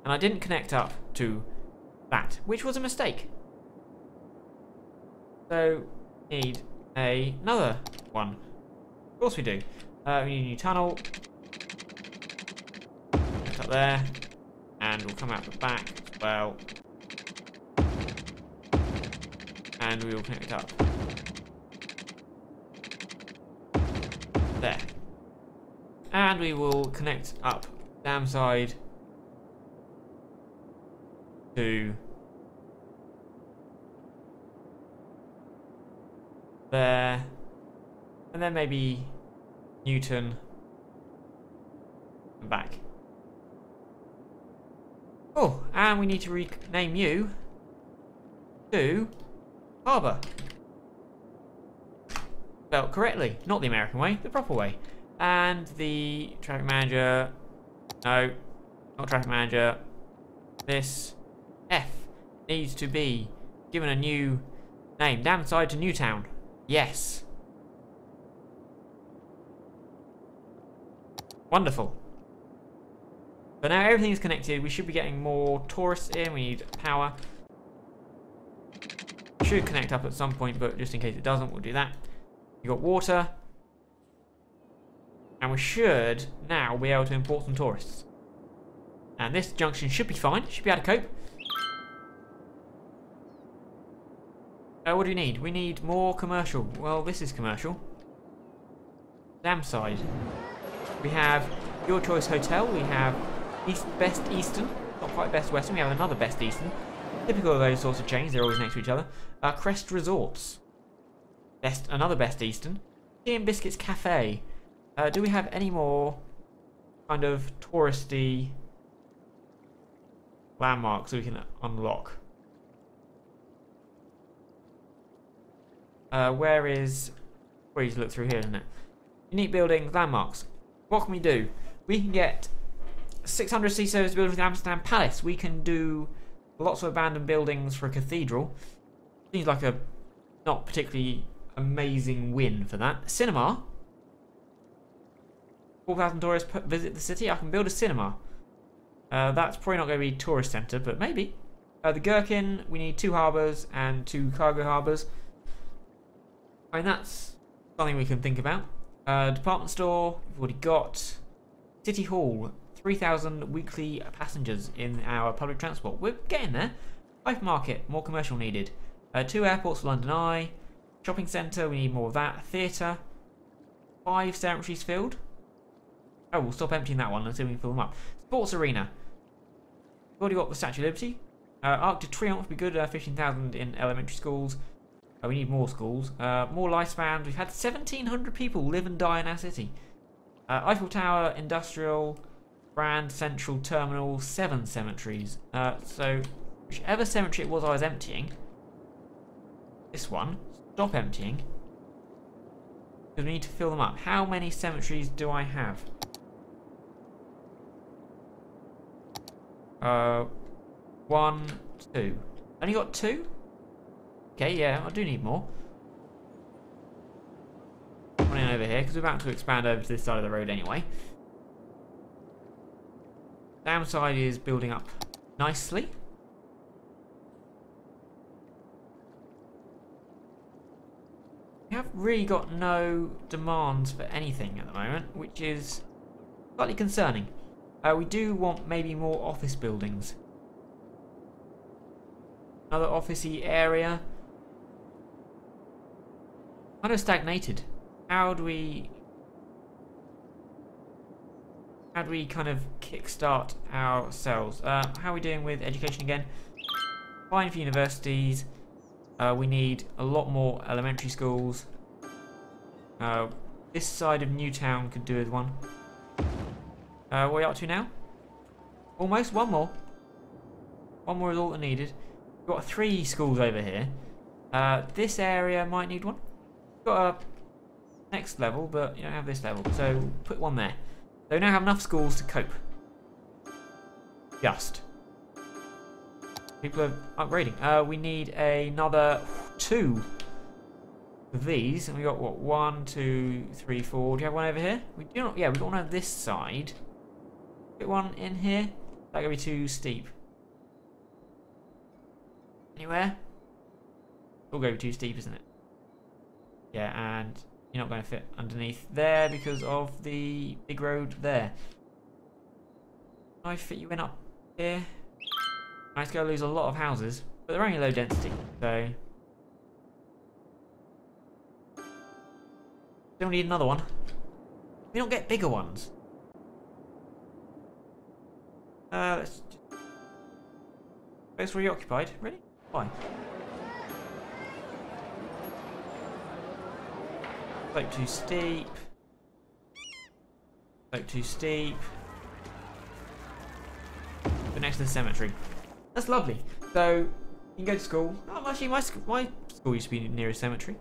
And I didn't connect up to that, which was a mistake. So, we need another one. Of course we do. We need a new tunnel. Connect up there. And we'll come out the back as well. And we will connect it up. There. And we will connect up dam side to there. And then maybe Newton and back. Oh, and we need to rename you to Harbour. Spelled correctly, not the American way, the proper way. And the traffic manager, no, not traffic manager, this F needs to be given a new name. Downside to Newtown. Yes. Wonderful. But now everything is connected. We should be getting more tourists in. We need power. Should connect up at some point, but just in case it doesn't, we'll do that. We've got water. And we should now be able to import some tourists. And this junction should be fine. Should be able to cope. What do we need? We need more commercial. Well, this is commercial. Dam side. We have Your Choice Hotel. We have Best Eastern. Not quite Best Western. We have another Best Eastern. Typical of those sorts of chains. They're always next to each other. Crest Resorts. Another Best Eastern. Tea and Biscuits Cafe. Do we have any more kind of touristy landmarks we can unlock? Where is... Where you look through here, isn't it? Unique buildings, landmarks. What can we do? We can get 600 sea-service buildings in Amsterdam Palace. We can do lots of abandoned buildings for a cathedral. Seems like a not particularly amazing win for that. Cinema. 4,000 tourists visit the city. I can build a cinema. That's probably not going to be a tourist centre, but maybe. The Gherkin, we need 2 harbours and 2 cargo harbours. I mean, that's something we can think about. Department store, we've already got. City Hall, 3,000 weekly passengers in our public transport. We're getting there. Hypermarket, more commercial needed. 2 airports for London Eye. Shopping centre, we need more of that. Theatre, 5 cemeteries filled. Oh, we'll stop emptying that one until we can fill them up. Sports arena. We've already got the Statue of Liberty. Arc de Triomphe would be good. 15,000 in elementary schools. We need more schools. More lifespans. We've had 1,700 people live and die in our city. Eiffel Tower, industrial, Brand, Central, Terminal, 7 cemeteries. So, whichever cemetery it was I was emptying, this one, stop emptying. Because we need to fill them up. How many cemeteries do I have? 1, 2. Only got 2? Okay, yeah, I do need more. One in over here, because we're about to expand over to this side of the road anyway. Downside is building up nicely. We have really got no demands for anything at the moment, which is slightly concerning. We do want maybe more office buildings. Another officey area. Kind of stagnated. How do we kind of kickstart ourselves? How are we doing with education again? Fine for universities. We need a lot more elementary schools. This side of Newtown could do with one. What are we up to now? Almost. One more. One more is all that needed. We've got 3 schools over here. This area might need one. We've got a next level, but you don't have this level. So put one there. So we now have enough schools to cope. Just. People are upgrading. We need another 2 of these. And we got what? 1, 2, 3, 4. Do you have one over here? We do not. Yeah, we've got one on this side. Put one in here. That gonna be too steep. Anywhere? It'll go too steep, isn't it? Yeah, and you're not going to fit underneath there because of the big road there. Can I fit you in up here? It's going to lose a lot of houses, but they're only low density, so... Still need another one. We don't get bigger ones. Let's just... Space reoccupied? Really? Why? Slope too steep. Slope too steep. But next to the cemetery. That's lovely. So you can go to school. Oh, actually, my school used to be near a cemetery.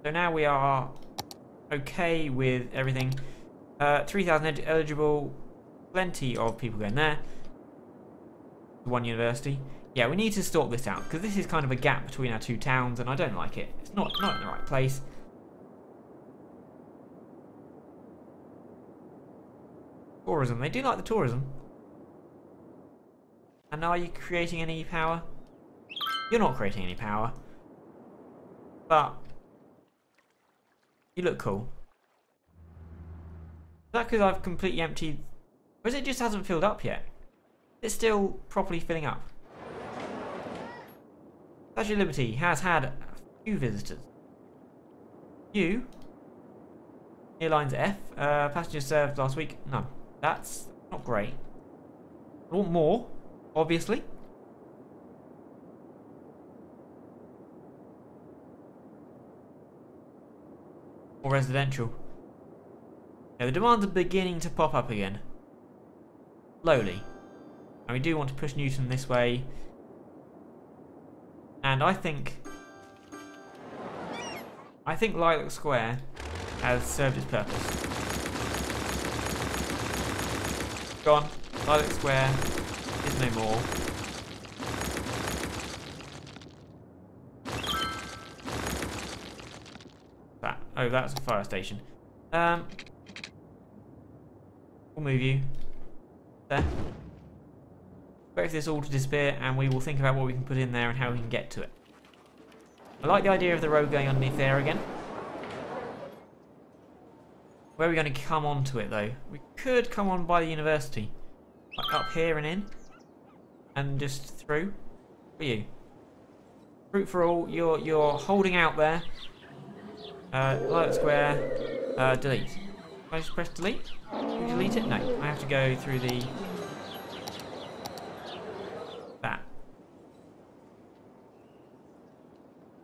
So now we are okay with everything. 3,000 eligible. Plenty of people going there. One university. Yeah, we need to sort this out because this is kind of a gap between our two towns, and I don't like it. It's not in the right place. Tourism. They do like the tourism. And are you creating any power? You're not creating any power. But you look cool. Is that because I've completely emptied? Or is it just hasn't filled up yet? It's still properly filling up. Statue of Liberty has had a few visitors. You? Airlines F. Passengers served last week. None. That's not great. I want more, obviously. More residential. Yeah, the demands are beginning to pop up again. Slowly. And we do want to push Newton this way. And I think Lilac Square has served its purpose. Gone. Lilac Square is no more. That. Oh, that's a fire station. We'll move you there. Wait for this all to disappear, and we will think about what we can put in there and how we can get to it. I like the idea of the road going underneath there again. Where are we going to come onto it, though? We could come on by the university. Like up here and in. And just through. For you. Fruit for all. You're holding out there. Light square. Delete. Can I just press delete? Can you delete it? No. I have to go through the... that.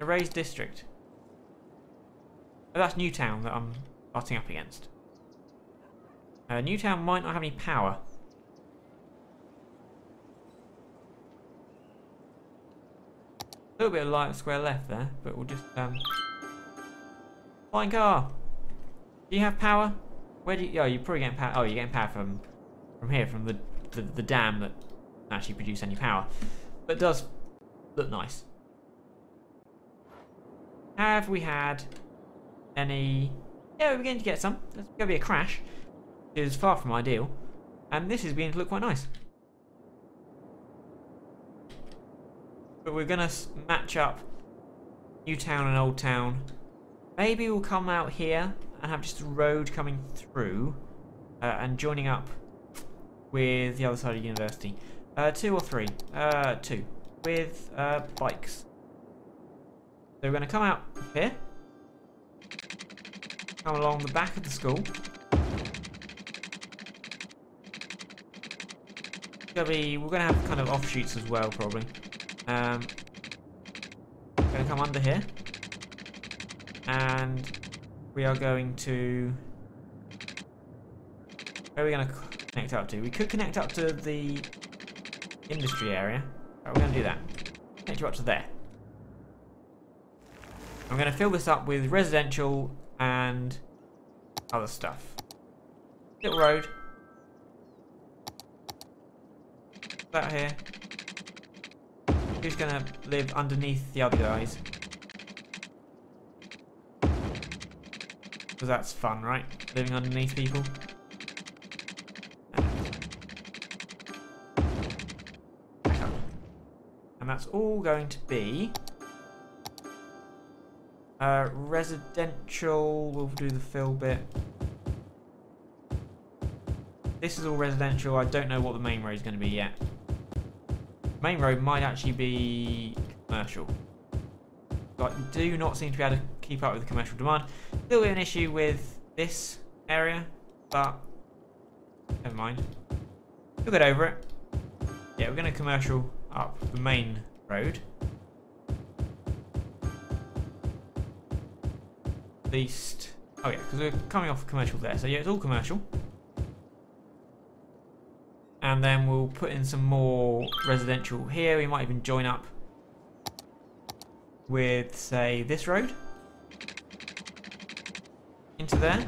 Erased district. Oh, that's Newtown that I'm butting up against. Newtown might not have any power. A little bit of light square left there, but we'll just flying car. Do you have power? Where do you? Oh, you're probably getting power. Oh, you're getting power from here, from the dam that doesn't actually produce any power, but it does look nice. Have we had any? Yeah, we're beginning to get some. There's going to be a crash. It is far from ideal, and this is beginning to look quite nice. But we're going to match up New Town and Old Town. Maybe we'll come out here and have just a road coming through and joining up with the other side of the university. 2 or 3? 2. With bikes. So we're going to come out here. Come along the back of the school. We're going to have kind of offshoots as well, probably. We're going to come under here. And we are going to... where are we going to connect up to? We could connect up to the industry area. Right, we're going to do that. Connect you up to there. I'm going to fill this up with residential and other stuff. Little road. That here. Who's going to live underneath the other guys? Because that's fun, right? Living underneath people. And that's all going to be residential. We'll do the fill bit. This is all residential. I don't know what the main road is going to be yet. Main road might actually be commercial. But I do not seem to be able to keep up with the commercial demand. Still an issue with this area, but never mind. We'll get over it. Yeah, we're going to commercial up the main road. At least, oh yeah, because we're coming off commercial there. So yeah, it's all commercial. And then we'll put in some more residential here. We might even join up with, say, this road into there.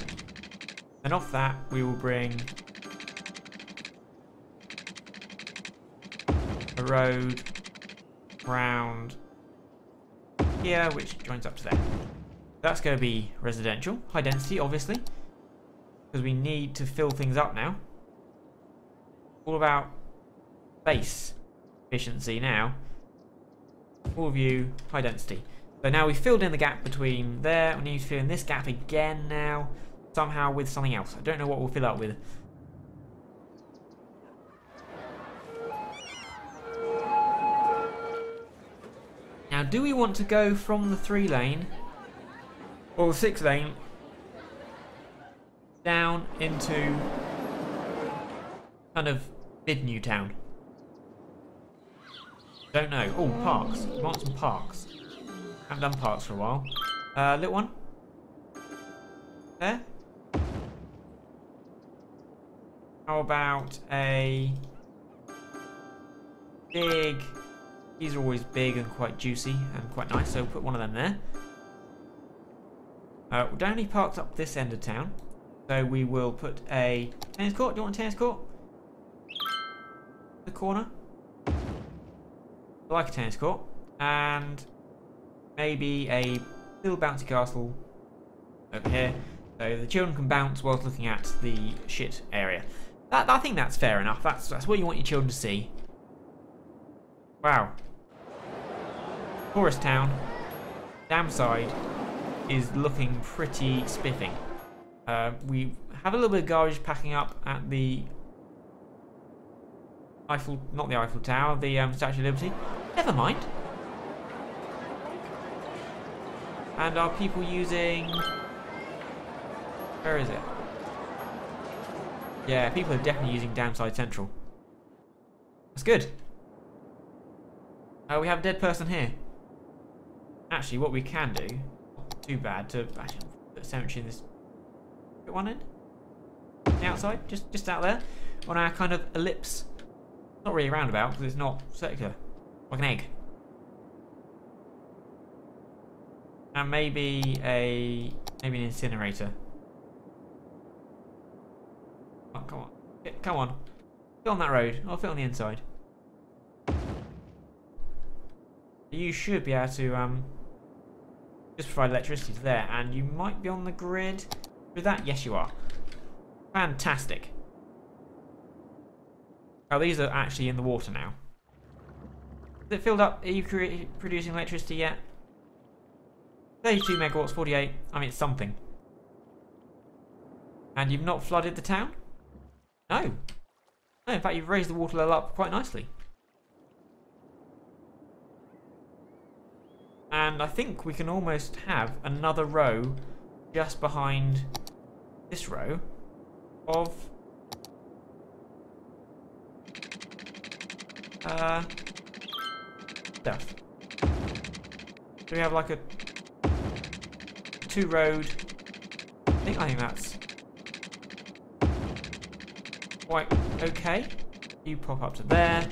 And off that, we will bring a road round here, which joins up to there. That's going to be residential, high density, obviously, because we need to fill things up now. All about space efficiency now. All of you, high density. So now we've filled in the gap between there. We need to fill in this gap again now, somehow with something else. I don't know what we'll fill up with. Now, do we want to go from the 3-lane or the 6-lane down into kind of mid-Newtown? Don't know. Oh, parks. We want some parks. Haven't done parks for a while. Little one. There. How about a big... These are always big and quite juicy and quite nice, so we'll put one of them there. We don't need parks up this end of town, so we will put a tennis court. Do you want a tennis court? The corner. I like a tennis court. And maybe a little bouncy castle over here, so the children can bounce whilst looking at the shit area. I think that's fair enough. That's what you want your children to see. Wow. Tourist town. Damn side is looking pretty spiffing. We have a little bit of garbage packing up at the Eiffel, not the Eiffel Tower, the Statue of Liberty. Never mind. And are people using... Where is it? Yeah, people are definitely using Downside Central. That's good. We have a dead person here. Actually, what we can do, not too bad, to actually put a cemetery in this. Put one in? The outside, just out there, on our kind of ellipse. Not really a roundabout because it's not circular, like an egg. And maybe an incinerator. Oh, come on, come on, get on that road. I'll fit on the inside. You should be able to just provide electricity to there, and you might be on the grid with that. Yes, you are. Fantastic. Oh, these are actually in the water now. Is it filled up? Are you producing electricity yet? 32 megawatts, 48. I mean, it's something. And you've not flooded the town? No. No, in fact, you've raised the water level up quite nicely. And I think we can almost have another row just behind this row of stuff. Do we have like a 2-road? I think that's quite okay. You pop up to there.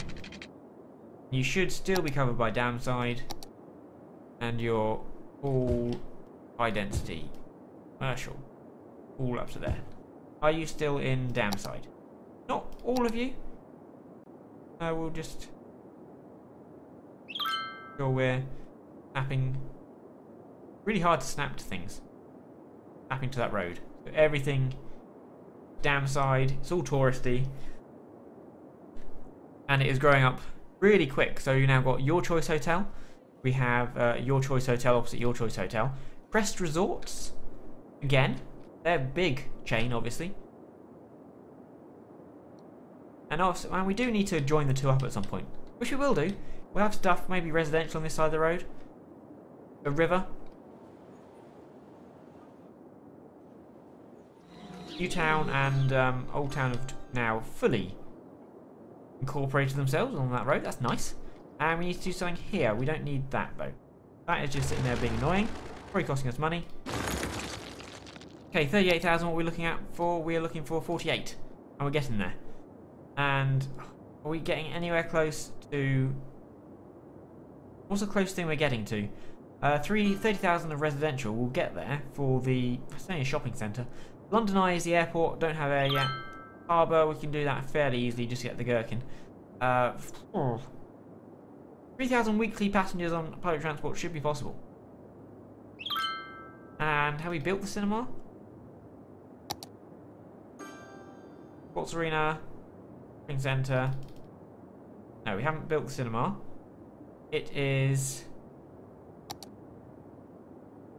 You should still be covered by downside. And you're all high density, commercial, all up to there. Are you still in downside? Not all of you. We'll just sure we're snapping. Really hard to snap to things. Snapping to that road. So everything downside. It's all touristy, and it is growing up really quick. So you now got Your Choice Hotel. We have Your Choice Hotel opposite Your Choice Hotel. Crest Resorts. Again, they're a big chain, obviously. And also, and we do need to join the two up at some point, which we will do. We'll have stuff, maybe residential on this side of the road. A river. New Town and Old Town have now fully incorporated themselves on that road. That's nice. And we need to do something here. We don't need that though. That is just sitting there being annoying. Probably costing us money. Okay, 38,000. What are we looking at for? We are looking for 48. And we're getting there. And are we getting anywhere close to... What's the closest thing we're getting to? 30,000 of residential. We'll get there for the... It's only a shopping centre. London Eye is the airport. Don't have air yet. Harbour, we can do that fairly easily. Just get the gherkin. 3,000 weekly passengers on public transport should be possible. And have we built the cinema? Sports Arena. Shopping Centre. No, we haven't built the cinema. It is...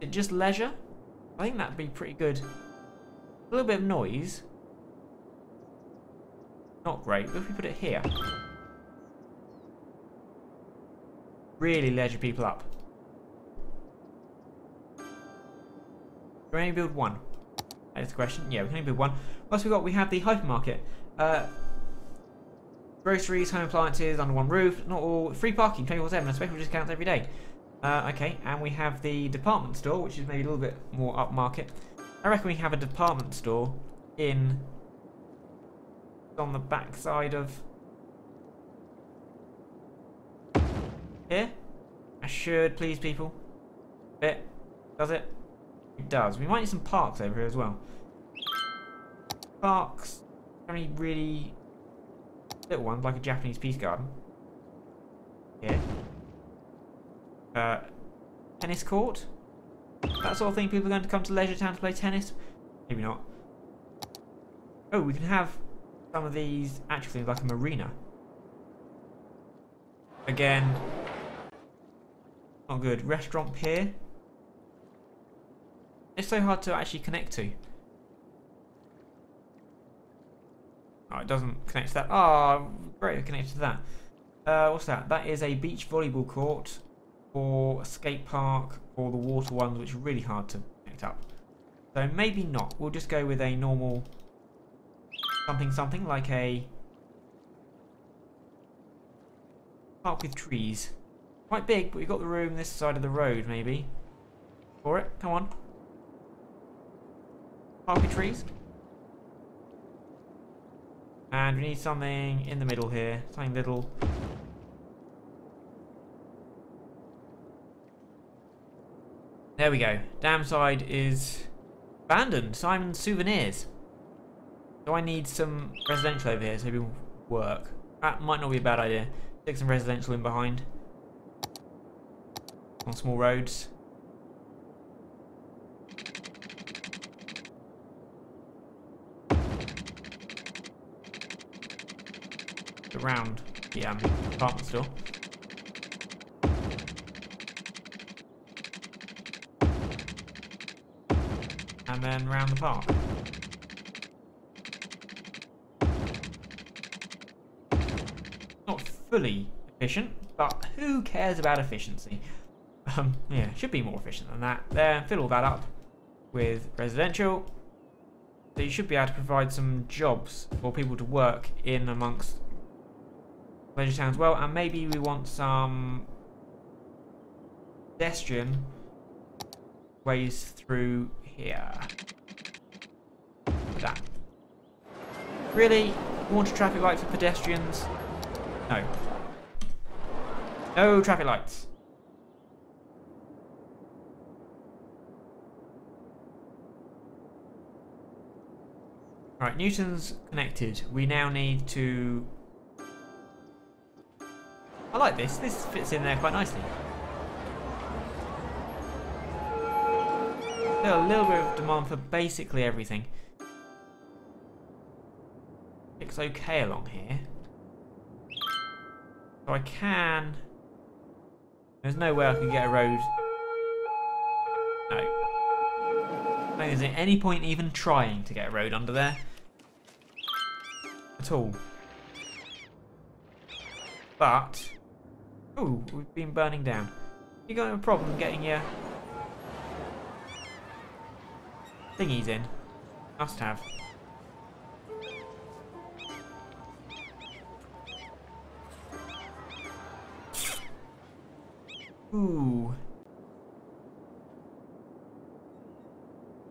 Is it just leisure? I think that'd be pretty good. A little bit of noise. Not great, but if we put it here. Really leisure people up. Can we only build one? That is the question. Yeah, we can only build one. What else we got? We have the hypermarket. Groceries, home appliances under one roof. Not all. Free parking 24/7 and special discounts every day. Okay, and we have the department store, which is maybe a little bit more upmarket. I reckon we have a department store on the back side of here. I should please people. Bit. Does it? It does. We might need some parks over here as well. Parks. Only really little ones like a Japanese peace garden. Here. Tennis court. That sort of thing. People are going to come to Leisure Town to play tennis. Maybe not. Oh, we can have some of these actual things like a marina. Again, not good. Restaurant pier. It's so hard to actually connect to. Oh, it doesn't connect to that. Oh, great, it connected to that. What's that? That is a beach volleyball court or a skate park or the water ones, which are really hard to connect up. So maybe not. We'll just go with a normal something like a park with trees. Quite big, but we've got the room this side of the road, maybe. For it, come on. Park with trees. And we need something in the middle here. Something little. There we go. Dam side is abandoned. Simon's Souvenirs. So I need some residential over here so people work. That might not be a bad idea. Stick some residential in behind. On small roads. Around the department store. And then round the park. Not fully efficient, but who cares about efficiency? Yeah, should be more efficient than that. There, fill all that up with residential. So you should be able to provide some jobs for people to work in amongst Leisure Town as well, and maybe we want some pedestrian ways through here. That. Really? You want a traffic light for pedestrians? No. No traffic lights. Right, Newton's connected. We now need to... I like this. This fits in there quite nicely. Still a little bit of demand for basically everything. Looks okay along here. So I can... There's no way I can get a road. No. I don't think there's any point even trying to get a road under there. At all. But... Ooh, we've been burning down. You got a problem getting your... thingies in? Must have. Ooh.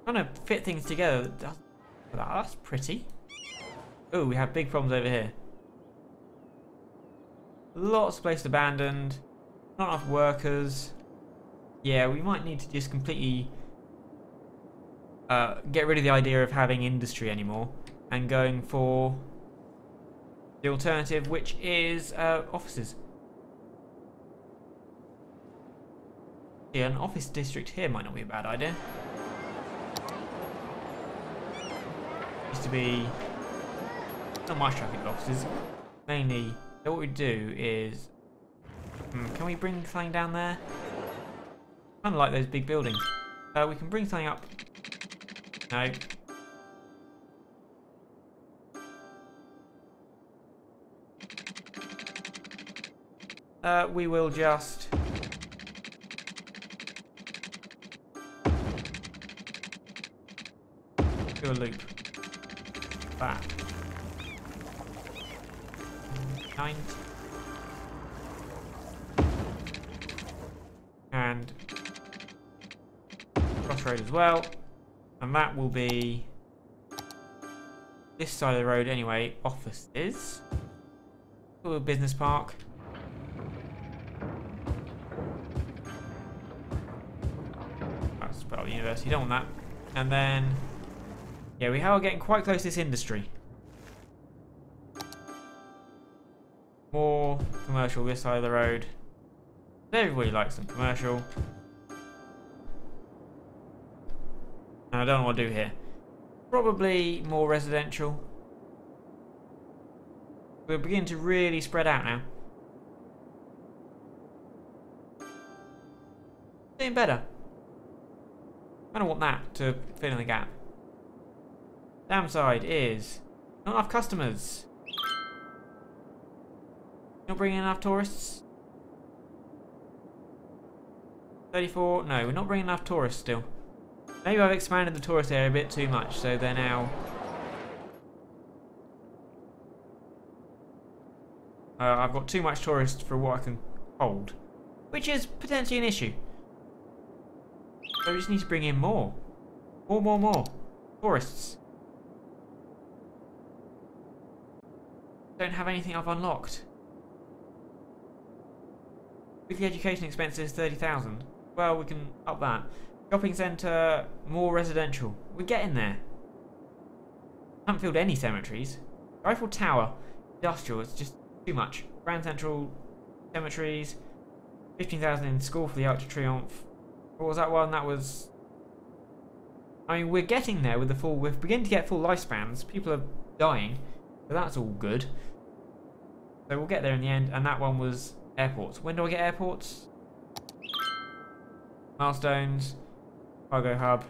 Trying to fit things together. That's pretty. Ooh, we have big problems over here. Lots of places abandoned. Not enough workers. Yeah, we might need to just completely get rid of the idea of having industry anymore and going for the alternative, which is offices. Yeah, an office district here might not be a bad idea. Used to be not much traffic at offices. Mainly, so what we do is, can we bring something down there? Kind of like those big buildings. We can bring something up. No. We will just do a loop. That. 9. And crossroad as well. And that will be this side of the road anyway. Offices. Little business park. That's part of the university. You don't want that. And then, yeah, we are getting quite close to this industry. More commercial this side of the road. Everybody likes some commercial. And I don't know what to do here. Probably more residential. We're beginning to really spread out now. Doing better. I don't want that to fill in the gap. Downside is not enough customers. Not bringing enough tourists. 34. No, we're not bringing enough tourists still. Maybe I've expanded the tourist area a bit too much, so they're now... I've got too much tourists for what I can hold, which is potentially an issue. So we just need to bring in more. More. Tourists. Don't have anything I've unlocked. Weekly education expenses 30,000. Well, we can up that. Shopping centre, more residential. We're getting there. Haven't filled any cemeteries. Eiffel Tower, industrial, it's just too much. Grand Central, cemeteries, 15,000 in school for the Arc de Triomphe. What was that one? That was... I mean, we're getting there with the full... We're beginning to get full lifespans. People are dying, so that's all good. So we'll get there in the end, and that one was airports. When do I get airports? Milestones. Cargo hub.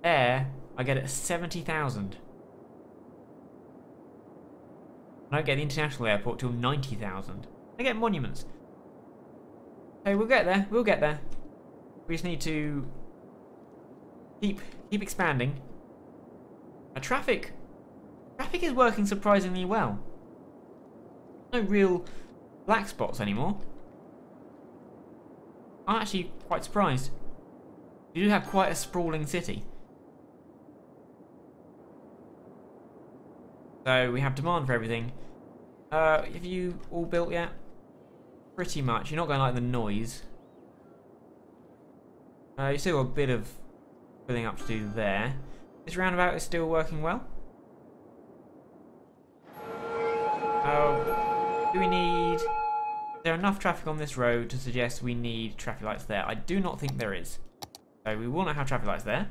Air, I get it at 70,000. I don't get the international airport till 90,000. I get monuments. Okay, we'll get there. We'll get there. We just need to keep expanding. Traffic is working surprisingly well. No real black spots anymore. I'm actually quite surprised. You do have quite a sprawling city. So we have demand for everything. Have you all built yet? Pretty much. You're not going to like the noise. You still got a bit of filling up to do there. This roundabout is still working well. Do we need... Is there enough traffic on this road to suggest we need traffic lights there? I do not think there is. So we will not have traffic lights there.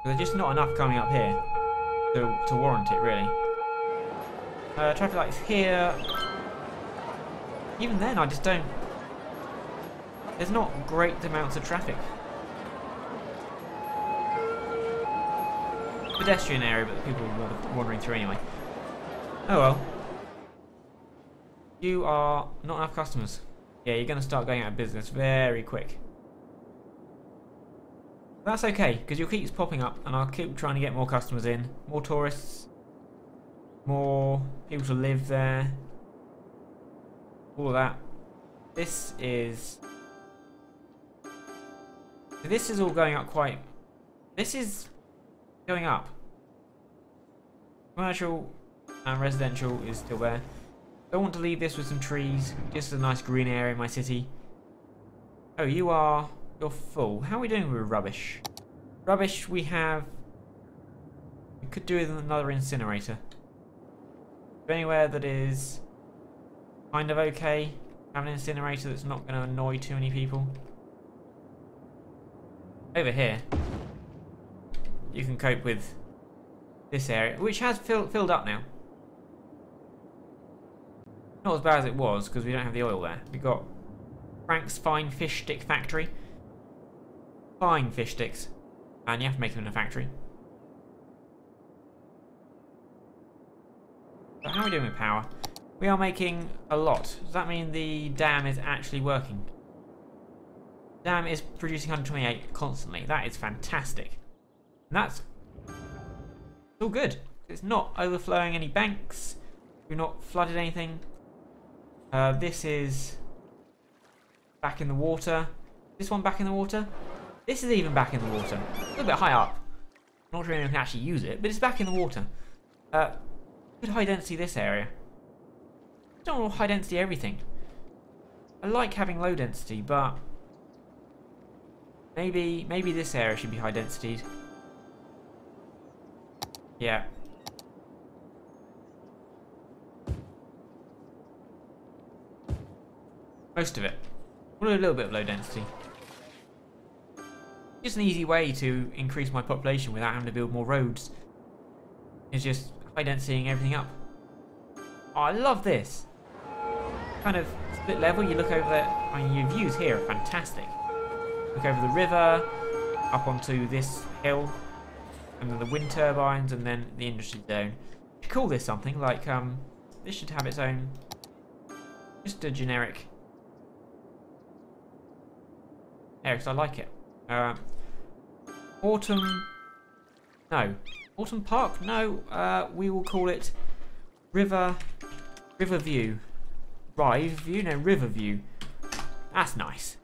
There's just not enough coming up here to warrant it, really. Traffic lights here. Even then, I just don't... There's not great amounts of traffic. Pedestrian area, but people are wandering through anyway. Oh well. You are not enough customers. Yeah, you're going to start going out of business very quick. That's okay, because you'll keep popping up, and I'll keep trying to get more customers in. More tourists. More people to live there. All of that. This is all going up quite... This is going up. Commercial and residential is still there. I want to leave this with some trees. Just a nice green area in my city. Oh, you're full. How are we doing with rubbish? Rubbish we have... We could do with another incinerator. Anywhere that is kind of okay. Have an incinerator that's not going to annoy too many people. Over here, you can cope with this area, which has filled up now. Not as bad as it was, because we don't have the oil there. We've got Frank's Fine Fish Stick Factory. Fine fish sticks. And you have to make them in a factory. So how are we doing with power? We are making a lot. Does that mean the dam is actually working? Dam is producing 128 constantly. That is fantastic. And that's all good. It's not overflowing any banks. We've not flooded anything. This is back in the water. This one back in the water. This is even back in the water. A little bit high up. I'm not sure anyone can actually use it, but it's back in the water. Good high density this area. I don't want high density everything. I like having low density, but maybe this area should be high density. Yeah. Most of it. We'll do a little bit of low density. Just an easy way to increase my population without having to build more roads. Is just high densitying everything up. Oh, I love this. Kind of split level, you look over there. I mean, your views here are fantastic. Look over the river, up onto this hill, and then the wind turbines, and then the industry zone. You should call this something like, this should have its own, just a generic area, because I like it. Autumn Park? No, we will call it River View. Rive View? No, River View. That's nice.